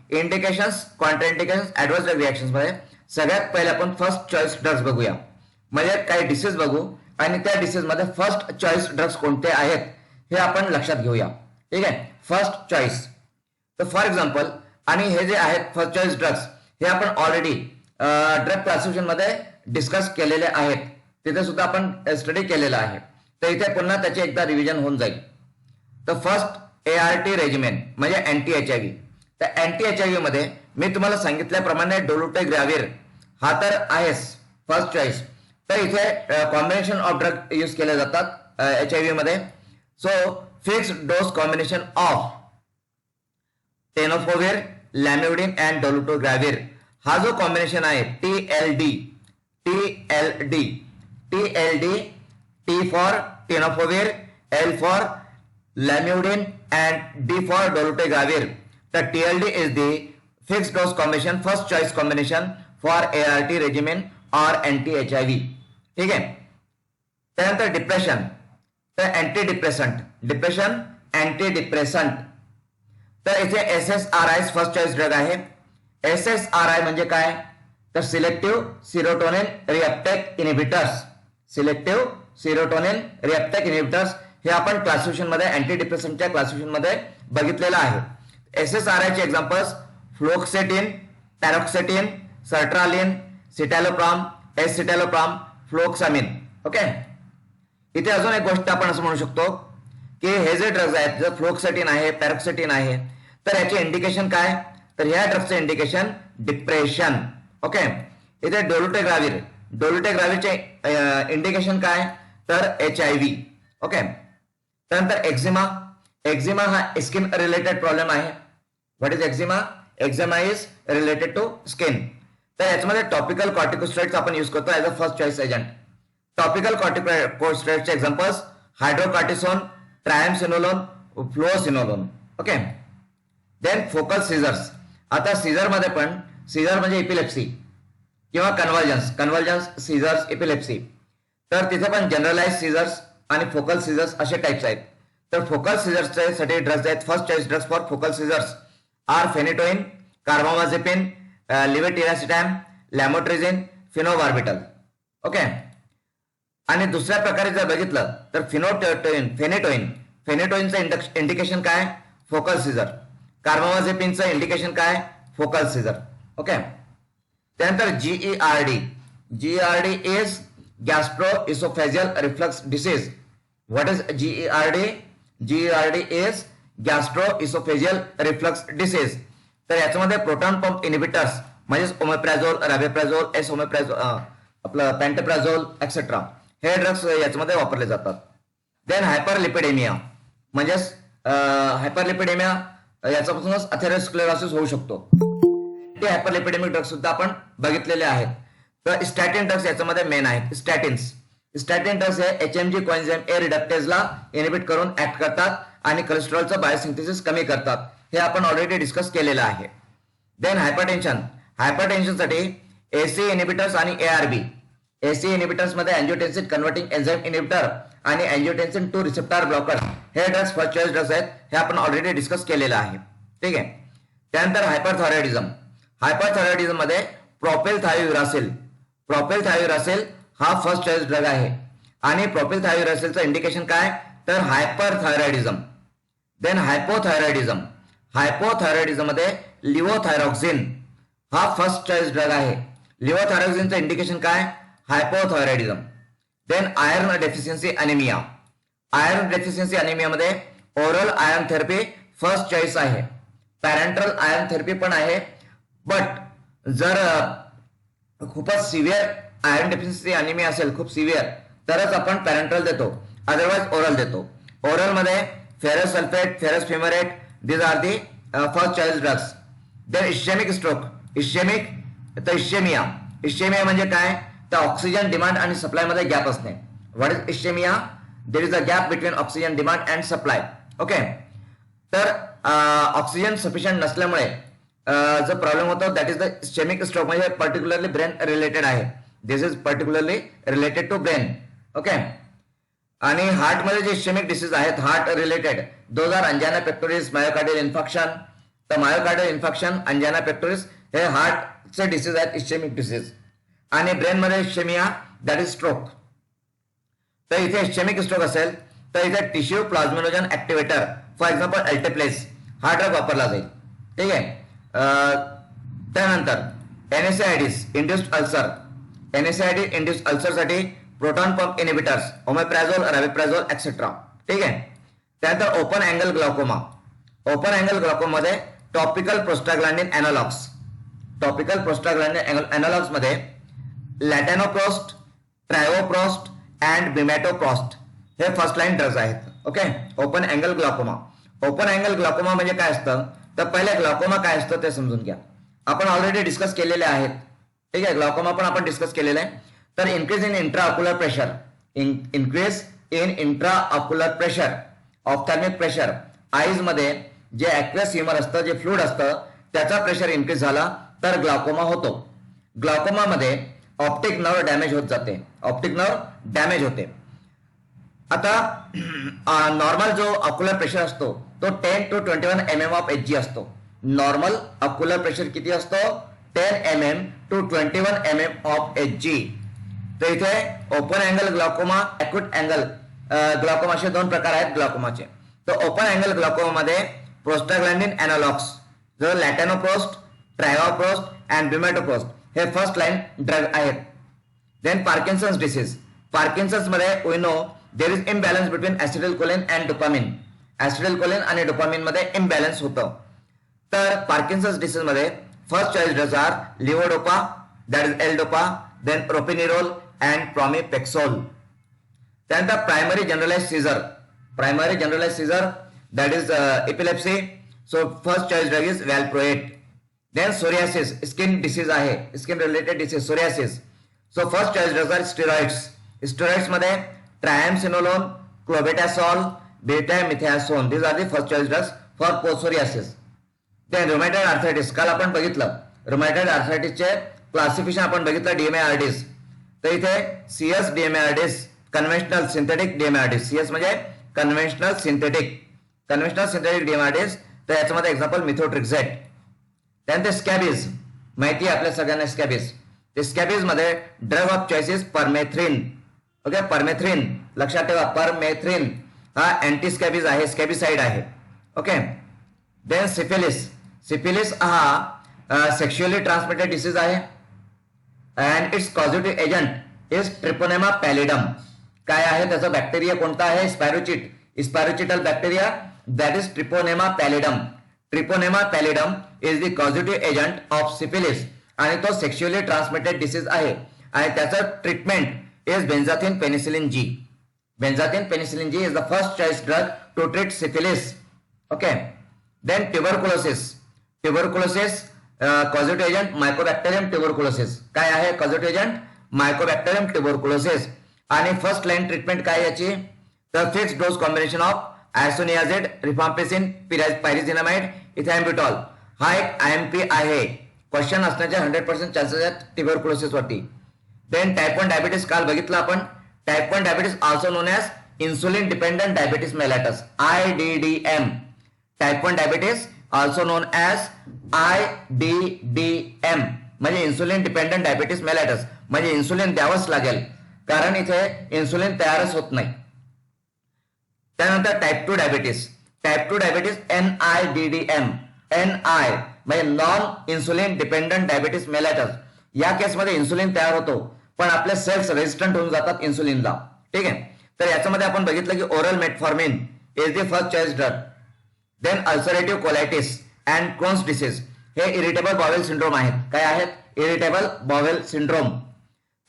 Indications, कॉन्ट्राइंडिकेशन्स, adverse drug reactions मध्ये सगळ्यात पहिले आपण फर्स्ट चॉईस ड्रग्स बघूया. म्हणजे काही डिसीज बघू आणि त्या डिसीज मध्ये फर्स्ट चॉईस ड्रग्स कोणते आहेत हे आपण लक्षात घेऊया. ठीक आहे, फर्स्ट चॉईस. तर फॉर एक्झाम्पल, आणि हे जे आहेत फर्स्ट चॉईस ड्रग्स हे आपण ऑलरेडी ड्रग क्लासिफिकेशन मध्ये डिस्कस केलेले आहेत, तिथे सुद्धा आपण स्टडी केलेला आहे. तर इथे पुन्हा त्याचे एकदा रिव्हिजन होऊन जाईल. तर फर्स्ट ART रेजिमेन म्हणजे अँटी HIV. तर अँटी HIV मध्ये मी तुम्हाला सांगितल्याप्रमाणे डोलोटेग्राविर हा तर आहेच फर्स्ट चॉईस. तर इथे कॉम्बिनेशन ऑफ ड्रग यूज केले जातात HIV मध्ये. So fixed dose combination of tenofovir, lamivudine and dolutegravir हा जो कॉम्बिनेशन आहे TLD, T for tenofovir, L for lamivudine and D for dolutegravir. तर TLD is the fixed dose combination, first choice combination for ART regimen or anti HIV. ठीक आहे. त्यानंतर depression, तर anti depression anti depressant. तर इथे SSRI first choice drug आहे. SSRI म्हणजे काय, तर selective serotonin reuptake inhibitors. Selective serotonin reuptake inhibitors हे आपण क्लासिफिकेशन मध्ये अँटी डिप्रेसंटच्या क्लासिफिकेशन मध्ये बघितलेलं आहे. SSRI चे एक्झाम्पल्स फ्लोक्सेटिन, पॅरोक्सेटिन, सर्ट्रालिन, सिटॅलोप्राम, एसिटॅलोप्राम, फ्लोक्सामिन. ओके. इथे अजून एक गोष्ट आपण असं म्हणू शकतो की हे जे ड्रग्ज आहेत, जर फ्लोक्सेटिन आहे, पॅरोक्सेटिन आहे, तर याचे इंडिकेशन काय, तर ह्या ड्रग्सचे इंडिकेशन डिप्रेशन. ओके. इथे डोलोटेग्राविरचे इंडिकेशन काय, तर HIV. ओके. त्यानंतर एक्झिमा हा स्किन रिलेटेड प्रॉब्लेम आहे. What is eczema? Eczema is related to skin. तर याच्यामध्ये टॉपिकल कॉर्टिकोस्टेरॉइड्स आपण यूज करतो as a first choice agent. Topical कॉर्टिकोस्टेरॉइड्सचे examples hydrocortisone, triamcinolone, fluocinolone. Okay. Then focal seizures. आता seizure मध्ये पण, सीझर म्हणजे इपिलेप्सी किंवा कन्वर्जन्स सीझर्स, इपिलेप्सी. तर तिथे पण जनरलाइज सीझर्स आणि फोकल सीझर्स असे टाइप्स आहेत. तर फोकल सीझर्सचे साठी ड्रग्ज आहेत. First choice drugs for focal seizures are phenytoin, carbamazepine, levetiracetam, lamotrigine, phenobarbital. Okay. आणि दुसऱ्या प्रकारे जर बघितलं तर फेनिटोइनचं इंडिकेशन काय, फोकल सीझर. कार्बामाझेपिनचं इंडिकेशन काय, फोकल सीझर. ओके. त्यानंतर GERD is gastroesophageal reflux disease. What is GERD? GERD is gastroesophageal reflux disease. तर याच्यामध्ये प्रोटॉन पंप इनिबिटर्स म्हणजेच ओमेप्राझोल, रॅबेप्राझोल, आपलं पॅन्टोप्राझोल एक्सेट्रा हे ड्रग्स याच्यामध्ये वापरले जातात. देन हायपरलिपिडेमिया म्हणजेच हायपरलिपिडेमिया याच्यापासूनच अथेरोस्क्लेरोसिस होऊ शकतो. ते हायपरलिपिडेमिक ड्रग्स सुद्धा आपण बघितलेले आहेत. तर स्टॅटिन ड्रग्स याच्यामध्ये मेन आहेत. स्टॅटिन ड्रग्स हे HMG कोएन्झाइम A रिडक्टेजला इनिबिट करून ऍक्ट करतात आणि कोलेस्ट्रॉलचं बायोसिंथेसिस कमी करतात. हे आपण ऑलरेडी डिस्कस केलेलं आहे. देन हायपरटेन्शनसाठी AC इनिबिटर्स आणि ARB. AC इनिबिटर्स मध्ये अँजिओटेन्सिन कन्व्हर्टिंग एन्झाइम इनिबिटर आणि अँजिओटेन्सिन 2 रिसेप्टर ब्लॉकर हे ड्रग्स फर्स्ट चॉईस ड्रग्स आहेत. हे आपण ऑलरेडी डिस्कस केलेलं आहे. ठीक आहे. त्यानंतर हायपरथायरॉइडिझम मध्ये प्रोपेलथायोयुरासिल हा फर्स्ट चॉईस ड्रग आहे. आणि प्रोपेलथायोयुरासिलचं इंडिकेशन काय, तर हायपरथायरॉइडिझम. देन हायपोथायरॉइडिझम मध्ये लिव्होथायरॉक्सिन हा फर्स्ट चॉईस ड्रग आहे. लिव्होथायरॉक्सिनचं इंडिकेशन काय, hypothyroidism. Then iron deficiency anaemia मध्ये oral iron therapy first choice आहे. पॅरेंटल आयर्न थेरपी पण आहे. बट जर खूपच सिव्हिअर आयर्न डेफिशियन्सी अनिमिया असेल, खूप सिव्हिअर, तरच आपण पॅरेंटल देतो, अदरवाइज ओरल देतो. ओरल मध्ये ferrous sulphate, ferrous fumarate, these are the first choice drugs. Then ischemic stroke, ischaemia म्हणजे काय, तर ऑक्सिजन डिमांड आणि सप्लाय मध्ये गॅप असणे. What is ischaemia? There is a gap between oxygen demand and supply. Okay. तर oxygen sufficient नसल्यामुळे जो problem होतो that is the ischaemic stroke. म्हणजे पर्टिक्युलरली ब्रेन रिलेटेड आहे. This is particularly related to brain. Okay. आणि heart मध्ये जे ischaemic disease आहेत heart related, those are angina pectoris, myocardial infection, तर मायोकार्डियल इन्फेक्शन, अंजाना पेक्टोरिस हे हार्टचे डिसीज आहेत, इस्केमिक डिसीज. आणि ब्रेनमध्ये इस्केमिया दॅट इज स्ट्रोक. तर इथे इस्केमिक स्ट्रोक असेल तर इथे tissue plasminogen activator for example alteplase हा ड्रग वापरला जाईल. ठीक आहे. त्यानंतर NSAIDs induced ulcer, NSAID induced अल्सरसाठी proton pump inhibitors, omeprazole, rabeprazole etcetera. ठीक आहे. त्यानंतर open angle glaucoma, open angle ग्लाउकोमामध्ये topical prostaglandin analogues, topical prostaglandin analogues मध्ये लॅटेनोप्रोस्ट, ट्रायोप्रोस्ट अँड बिमॅटोप्रोस्ट हे फर्स्ट लाईन ड्रग्ज आहेत. Okay. Open angle glaucoma, open angle glaucoma म्हणजे काय असतं तर पहिले ग्लाउकोमा काय असतं ते समजून घ्या. आपण ऑलरेडी डिस्कस केलेले आहेत. ठीक आहे. ग्लाउकोमा पण आपण डिस्कस केलेलं आहे. तर increase in intraocular pressure, increase in intraocular pressure, ophthalmic pressure, eyes मध्ये जे ॲक्वेस ह्युमर असतं, जे फ्लूइड असतं त्याचा प्रेशर इन्क्रीज झाला तर ग्लाउकोमा होतो. ग्लाउकोमामध्ये ऑप्टिक नर्व डॅमेज होत जाते, ऑप्टिक नर्व डॅमेज होते. आता नॉर्मल जो ऑक्युलर प्रेशर असतो तो 10 to 21 mm of H G असतो. नॉर्मल ऑक्युलर प्रेशर किती असतो 10 mm to 21 mm of H G. तर इथे open angle glaucoma, acute angle glaucoma असे दोन प्रकार आहेत ग्लाउकोमाचे. तर ओपन अँगल ग्लाउकोमामध्ये प्रोस्टाग्लॅंडिन एनालॉग्स जो लॅटेनोप्रोस्ट, ट्रायोप्रोस्ट अँड बिमॅटोप्रोस्ट हे फर्स्ट लाईन ड्रग आहेत. देन पार्किन्सन्स डिसीज, पार्किन्सन्स मध्ये we know there is imbalance between acetylcholine and dopamine, acetylcholine आणि डोपामिन मध्ये इम्बॅलन्स होतं. तर पार्किन्सन्स डिसीज मध्ये first choice drugs are levodopa that is L dopa, then प्रोपिनिरोल and pramipexole. त्यानंतर primary generalise seizure, primary generalise seizure that is epilepsy, so first choice drug is valproate. Then psoriasis, skin disease आहे, skin related disease psoriasis, so first choice drugs are steroids. Steroids मध्ये triamcinolone, क्लोबेटासॉल, बेटामिथॅसोन, these are the first choice drugs for psoriasis. Then rheumatoid arthritis, काल आपण बघितलं rheumatoid arthritis चे classification आपण बघितलं DMARDs. तर इथे CS DMARDs, conventional synthetic DMARDs, CS म्हणजे conventional synthetic, conventional synthetic DMARDs. तर याच्यामध्ये एक्झाम्पल मिथोट्रिक्झेट. त्यानंतर स्कॅबीज, माहिती आहे आपल्या सगळ्यांना स्कॅबीज. ते स्कॅबीज मध्ये drug of choices permethrin. Okay. Permethrin लक्षात ठेवा, परमेथ्रिन हा अँटी स्कॅबीज आहे, स्कॅबिसाइड आहे. ओके. देन सिफिलिस, सिफिलिस हा सेक्शुअली ट्रान्समिटेड डिसीज आहे and its causative agent is Treponema pallidum. काय आहे त्याचा बॅक्टेरिया कोणता आहे spirochete, spirochetal bacteria that is Treponema pallidum. Treponema pallidum is the causative agent of syphilis आणि तो सेक्शुअली ट्रान्समिटेड डिसीज आहे आणि त्याचं treatment is benzathine penicillin G. Benzathine penicillin G is the first choice drug to treat syphilis. Okay. Then tuberculosis. Tuberculosis causative agent Mycobacterium tuberculosis. काय आहे causative agent Mycobacterium tuberculosis. आणि first line treatment काय याची तर fixed dose combination of isoniazid, rifampicin, pyrazinamide, ethambutol. हा एक IMP आहे. Question असण्याचे 100% चान्सेस आहेत ट्युबरक्युलोसिस वरती. देन टाइप 1 डायबिटीस काल बघितलं आपण. Type 1 diabetes also known as insulin dependent diabetes mellitus, IDDM. Type 1 diabetes also known as IDDM म्हणजे इन्सुलिन डिपेंडंट डायबिटीस मेलायटस, म्हणजे इन्सुलिन द्यावंच लागेल कारण इथे इन्सुलिन तयारच होत नाही. त्यानंतर type 2 diabetes, type 2 diabetes NIDDM, NI म्हणजे नॉन इन्सुलिन डिपेंडंट डायबिटीस मेलायटस. या केसमध्ये इन्सुलिन तयार होतो पण आपले सेल्स रेजिस्टंट होऊन जातात इन्सुलिनला. ठीक आहे. तर याच्यामध्ये आपण बघितलं की oral metformin is the first choice drug. Then ulcerative colitis and Crohn's disease हे इरिटेबल बॉवेल सिंड्रोम आहेत. काय आहेत? Irritable bowel syndrome.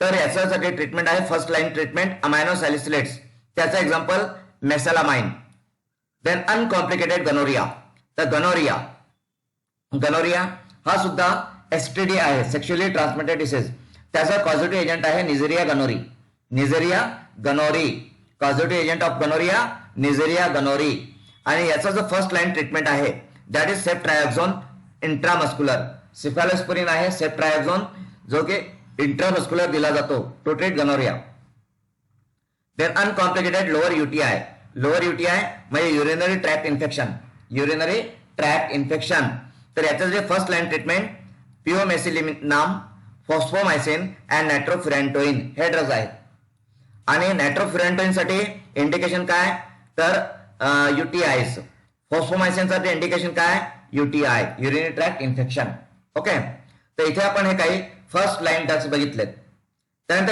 तर याच्यासाठी ट्रीटमेंट आहे first line treatment amino salicylates, त्याचं example mesalamine. Then uncomplicated gonorrhoea, तर गनोरिया, गनोरिया हा सुद्धा STD आहे, सेक्शुअली ट्रान्समिटेड डिसीज. त्याचा कॉझिटिव्ह एजंट आहे Neisseria gonorrhoeae, Neisseria gonorrhoeae. Causative agent of gonorrhoea Neisseria gonorrhoeae. आणि याचा जो फर्स्ट लाईन ट्रीटमेंट आहे that is ceftriaxone intramuscular. Cephalosporin आहे सेफ्ट्रायझोन जो की इंट्रामस्क्युलर दिला जातो to treat gonorrhoea. Then uncomplicated lower UTI, lower UTI म्हणजे urinary tract infection, urinary tract infection. तर याचं जे first line treatment pivmecillinam, fosfomycin and nitrofurantoin हे ड्रग्ज आहेत. आणि नायट्रोफुरॅन्टोइन साठी इंडिकेशन काय, तर UTIs. फॉस्फोमायसिनसाठी इंडिकेशन काय, UTI, urinary tract infection. Okay, तर इथे आपण हे काही फर्स्ट लाईन ड्रग्ज बघितलेत. त्यानंतर